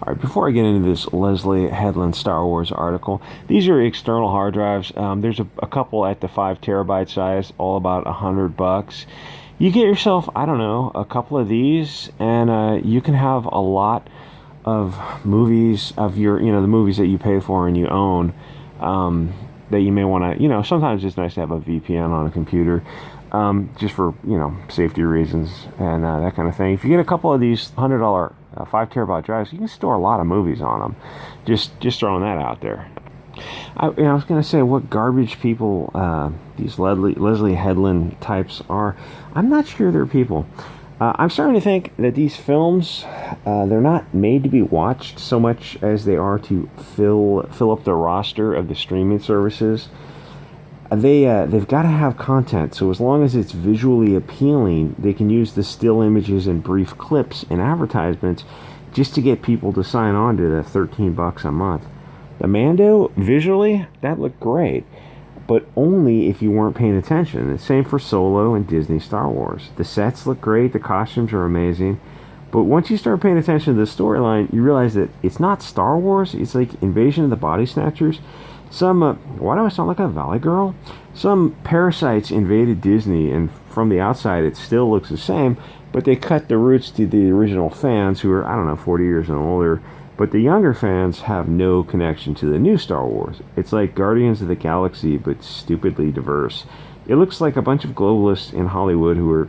All right, before I get into this Leslye Headland Star Wars article, these are external hard drives. There's a couple at the 5 terabyte size, all about $100. You get yourself, I don't know, a couple of these, and you can have a lot of movies of the movies that you pay for and you own, that you may want to, sometimes it's nice to have a VPN on a computer, just for, safety reasons and that kind of thing. If you get a couple of these $100 5 terabyte drives, you can store a lot of movies on them. Just throwing that out there. I was going to say what garbage people these Leslye Headland types are. I'm not sure they're people. I'm starting to think that these films, they're not made to be watched so much as they are to fill up the roster of the streaming services. They've got to have content, so as long as it's visually appealing, they can use the still images and brief clips in advertisements just to get people to sign on to the $13 a month. The Mando, visually, that looked great, but only if you weren't paying attention. The same for Solo and Disney Star Wars. The sets look great, the costumes are amazing, but once you start paying attention to the storyline, you realize that it's not Star Wars, it's like Invasion of the Body Snatchers. Why do I sound like a Valley Girl? Some parasites invaded Disney, and from the outside it still looks the same, but they cut the roots to the original fans who are, 40 years and older, but the younger fans have no connection to the new Star Wars. It's like Guardians of the Galaxy, but stupidly diverse. It looks like a bunch of globalists in Hollywood who are,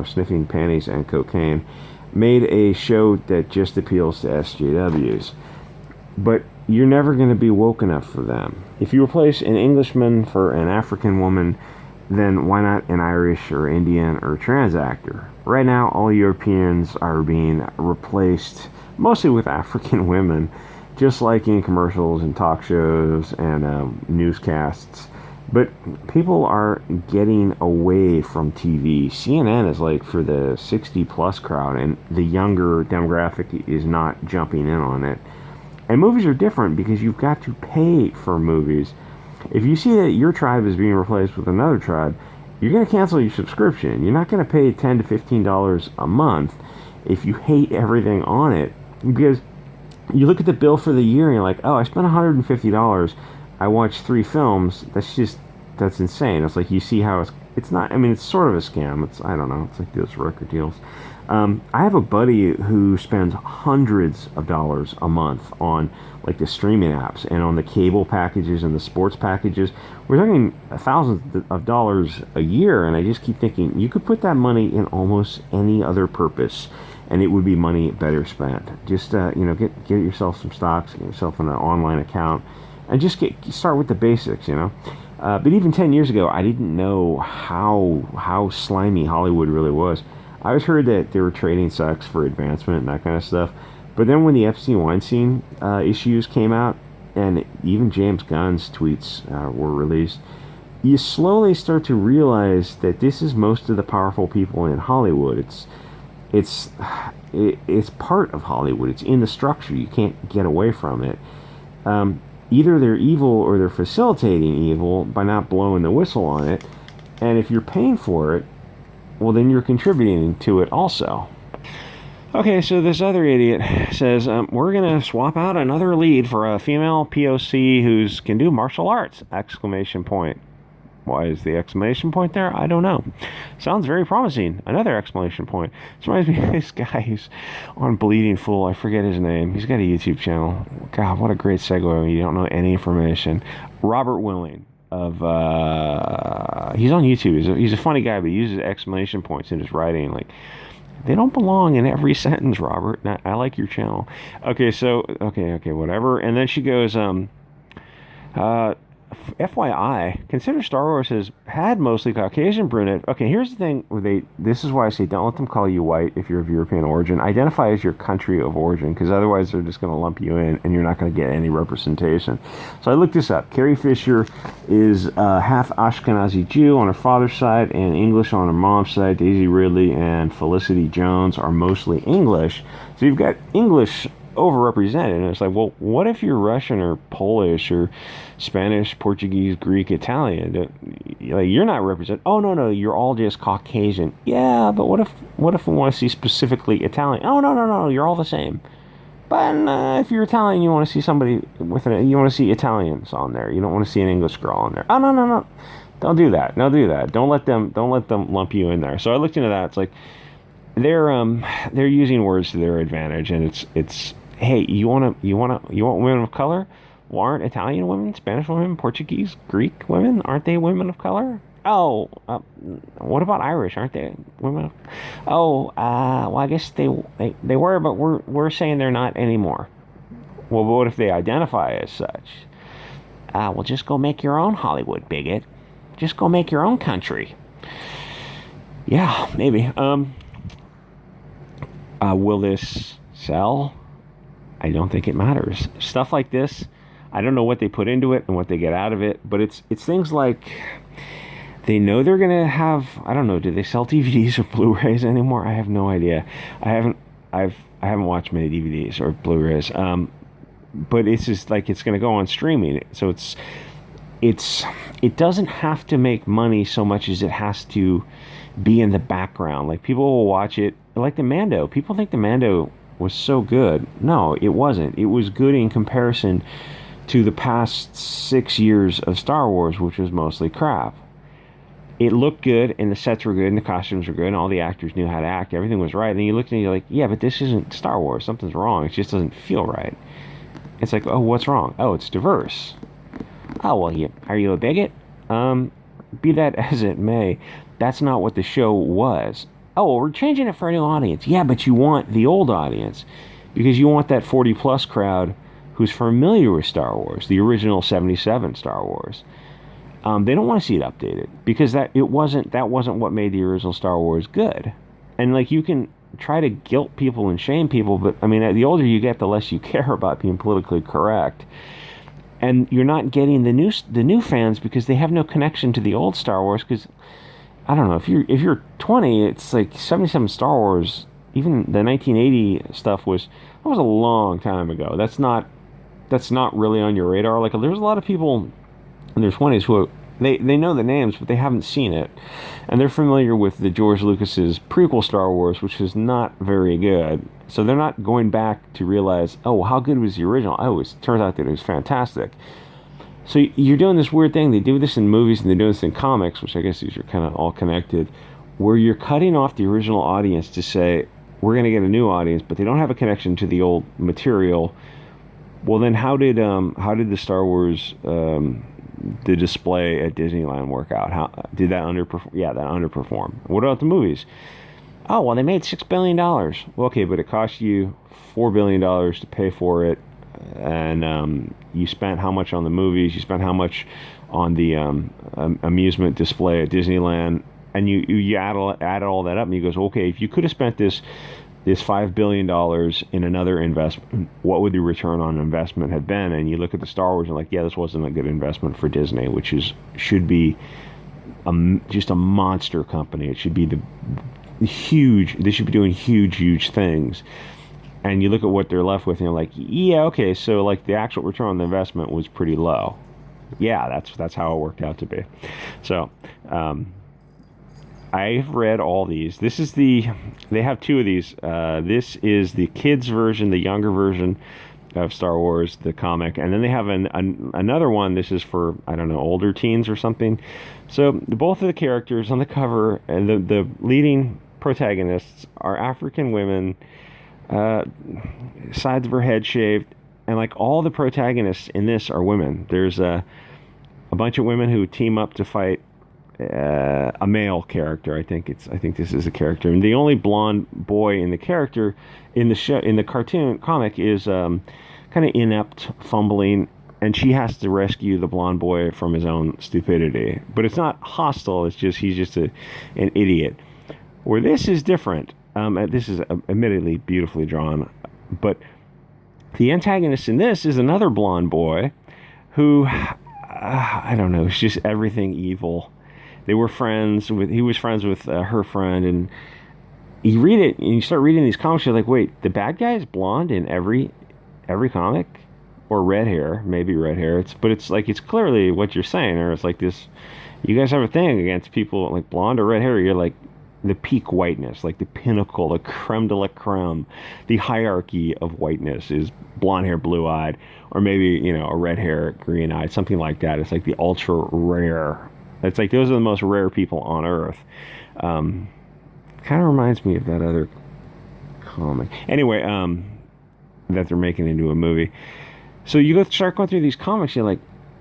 sniffing panties and cocaine, made a show that just appeals to SJWs. But you're never going to be woke enough for them. If you replace an Englishman for an African woman, then why not an Irish or Indian or trans actor? Right now, all Europeans are being replaced mostly with African women, just like in commercials and talk shows and newscasts. But people are getting away from TV. CNN is like for the 60-plus crowd, and the younger demographic is not jumping in on it. And movies are different because you've got to pay for movies. If you see that your tribe is being replaced with another tribe, you're going to cancel your subscription. You're not going to pay $10 to $15 a month if you hate everything on it. Because you look at the bill for the year and you're like, oh, I spent $150. I watched 3 films. That's insane. It's like you see how it's not, it's sort of a scam. It's like those record deals. I have a buddy who spends hundreds of dollars a month on like the streaming apps and on the cable packages and the sports packages. We're talking thousands of dollars a year, and I just keep thinking you could put that money in almost any other purpose, and it would be money better spent. Just get yourself some stocks, get yourself an online account, and just start with the basics. But even 10 years ago, I didn't know how slimy Hollywood really was. I always heard that they were trading sex for advancement and that kind of stuff. But then when the Epstein-Weinstein issues came out, and even James Gunn's tweets were released, you slowly start to realize that this is most of the powerful people in Hollywood. It's part of Hollywood. It's in the structure. You can't get away from it. Either they're evil or they're facilitating evil by not blowing the whistle on it. And if you're paying for it, well, then you're contributing to it also. Okay, so this other idiot says, we're going to swap out another lead for a female POC who can do martial arts! Exclamation point. Why is the exclamation point there? I don't know. Sounds very promising. Another exclamation point. This reminds me of this guy who's on Bleeding Fool. I forget his name. He's got a YouTube channel. God, what a great segue when you don't know any information. Robert Willing. He's on YouTube. He's a funny guy, but he uses exclamation points in his writing. Like, they don't belong in every sentence, Robert. I like your channel. Okay, whatever. And then she goes, FYI, consider Star Wars has had mostly Caucasian brunette. Okay, here's the thing. This is why I say don't let them call you white if you're of European origin. Identify as your country of origin, because otherwise they're just going to lump you in and you're not going to get any representation. So I looked this up. Carrie Fisher is half Ashkenazi Jew on her father's side and English on her mom's side. Daisy Ridley and Felicity Jones are mostly English. So you've got English overrepresented, and it's like, well, what if you're Russian or Polish or Spanish, Portuguese, Greek, Italian? Like, you're not represented. Oh, no, you're all just Caucasian. Yeah, but what if we want to see specifically Italian? Oh, no, you're all the same. But if you're Italian, you want to see somebody you want to see Italians on there. You don't want to see an English girl on there. Oh, no, no, no. Don't do that. No, do that. Don't let them lump you in there. So I looked into that. It's like they're using words to their advantage, and it's hey, you want women of color? Well, aren't Italian women, Spanish women, Portuguese, Greek women, aren't they women of color? Oh, what about Irish? Aren't they women? Oh, well, I guess they were, but we're saying they're not anymore. Well, but what if they identify as such? Well, just go make your own Hollywood, bigot. Just go make your own country. Yeah, maybe. Will this sell? I don't think it matters. Stuff like this, I don't know what they put into it and what they get out of it, but it's things like they know they're gonna have. I don't know. Do they sell DVDs or Blu-rays anymore? I have no idea. I haven't watched many DVDs or Blu-rays. But it's just like it's gonna go on streaming. So it doesn't have to make money so much as it has to be in the background. Like people will watch it. Like the Mando. People think the Mando was so good. No, it wasn't. It was good in comparison to the past 6 years of Star Wars, which was mostly crap. It looked good, and the sets were good, and the costumes were good, and all the actors knew how to act. Everything was right. And then you look at it, and you're like, yeah, but this isn't Star Wars. Something's wrong. It just doesn't feel right. It's like, oh, what's wrong? Oh, it's diverse. Oh, well, are you a bigot? Be that as it may, that's not what the show was. Oh, well, we're changing it for a new audience. Yeah, but you want the old audience because you want that 40-plus crowd who's familiar with Star Wars, the original 77 Star Wars. They don't want to see it updated because that wasn't what made the original Star Wars good. And like you can try to guilt people and shame people, but I mean, the older you get, the less you care about being politically correct. And you're not getting the new fans because they have no connection to the old Star Wars. Because I don't know, if you're 20, it's like 77 Star Wars. Even the 1980 stuff was a long time ago. That's not really on your radar. Like there's a lot of people in their 20s who they know the names, but they haven't seen it, and they're familiar with the George Lucas's prequel Star Wars, which is not very good. So they're not going back to realize, oh, how good was the original? Oh, it turns out that it was fantastic. So you're doing this weird thing. They do this in movies and they do this in comics, which I guess these are kind of all connected, where you're cutting off the original audience to say, we're going to get a new audience, but they don't have a connection to the old material. Well, then how did the Star Wars the display at Disneyland work out? How did that underperform? Yeah, that underperformed. What about the movies? Oh, well, they made $6 billion. Well, okay, but it cost you $4 billion to pay for it, and you spent how much on the movies? You spent how much on the amusement display at Disneyland? And you add all that up, and you goes, okay, if you could have spent this $5 billion in another investment, what would the return on investment have been? And you look at the Star Wars and like, yeah, this wasn't a good investment for Disney, which should be just a monster company. It should be huge. They should be doing huge things. And you look at what they're left with, and you're like, yeah, okay, so like the actual return on the investment was pretty low. Yeah, that's how it worked out to be. So, I've read all these. They have two of these. This is the kids version, the younger version of Star Wars, the comic. And then they have another one. This is for, I don't know, older teens or something. So both of the characters on the cover and the leading protagonists are African women, sides of her head shaved. And like all the protagonists in this are women. There's a bunch of women who team up to fight a male character. I think this is a character, and the only blonde boy in the character in the show, in the cartoon comic, is kind of inept, fumbling, and she has to rescue the blonde boy from his own stupidity. But it's not hostile. It's just he's just an idiot. Where this is different. This is admittedly beautifully drawn, but the antagonist in this is another blonde boy who I don't know. It's just everything evil. He was friends with her friend, and you read it and you start reading these comics. You're like, wait, the bad guy is blonde in every comic, or red hair, maybe red hair. It's like it's clearly what you're saying, or it's like this. You guys have a thing against people like blonde or red hair. You're like, the peak whiteness, like the pinnacle, the creme de la creme, the hierarchy of whiteness is blonde hair, blue eyed, or maybe, a red hair, green eyed, something like that. It's like the ultra rare. It's like those are the most rare people on earth. Kind of reminds me of that other comic. Anyway, that they're making into a movie. So you start going through these comics, you're like,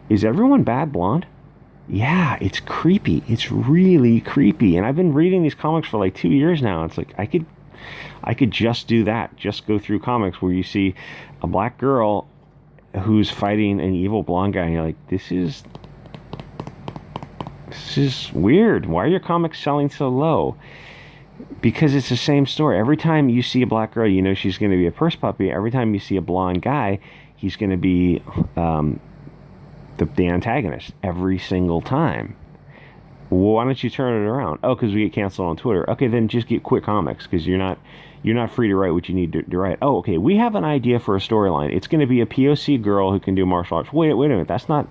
is everyone bad blonde? Yeah, it's creepy. It's really creepy. And I've been reading these comics for like 2 years now. It's like I could just do that. Just go through comics where you see a black girl who's fighting an evil blonde guy, and you're like, this is weird. Why are your comics selling so low? Because it's the same story. Every time you see a black girl, you know she's going to be a purse puppy. Every time you see a blonde guy, he's going to be the antagonist every single time. Well, why don't you turn it around? Oh, because we get canceled on Twitter. Okay, then just quit comics, because you're not free to write what you need to write. Oh, okay, we have an idea for a storyline. It's going to be a POC girl who can do martial arts. Wait a minute, that's not.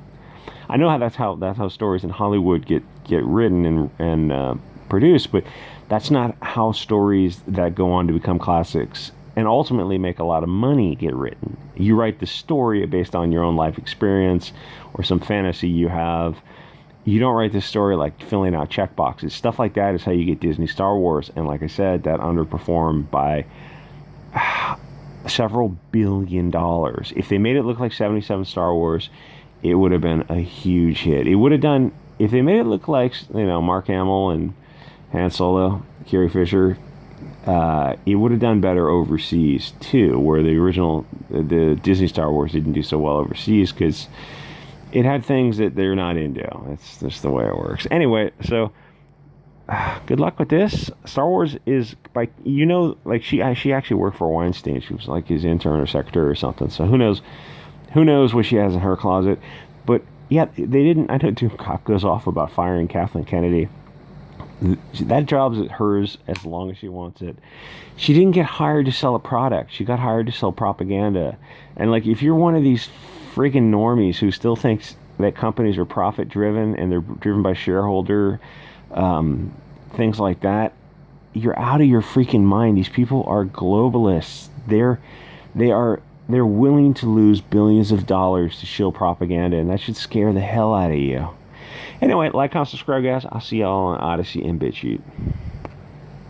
I know that's how stories in Hollywood get written and produced, but that's not how stories that go on to become classics and ultimately make a lot of money get written. You write the story based on your own life experience or some fantasy you have. You don't write the story like filling out check boxes. Stuff like that is how you get Disney Star Wars. And like I said, that underperformed by several $1 billion. If they made it look like 77 Star Wars, it would have been a huge hit. It would have done, if they made it look like, Mark Hamill and Han Solo, Carrie Fisher, it would have done better overseas too, where the Disney Star Wars didn't do so well overseas because it had things that they're not into. That's just the way it works. Anyway, so good luck with this. Star Wars is she actually worked for Weinstein. She was like his intern or secretary or something. So who knows what she has in her closet. But yeah, they didn't. I know Doomcock goes off about firing Kathleen Kennedy. That job's hers as long as she wants it. She didn't get hired to sell a product. She got hired to sell propaganda. And like, if you're one of these friggin' normies who still thinks that companies are profit driven and they're driven by shareholder things like that, you're out of your freaking mind. These people are globalists. They're willing to lose billions of dollars to shill propaganda, and that should scare the hell out of you. Anyway, like, comment, subscribe, guys. I'll see y'all on Odysee and BitChute.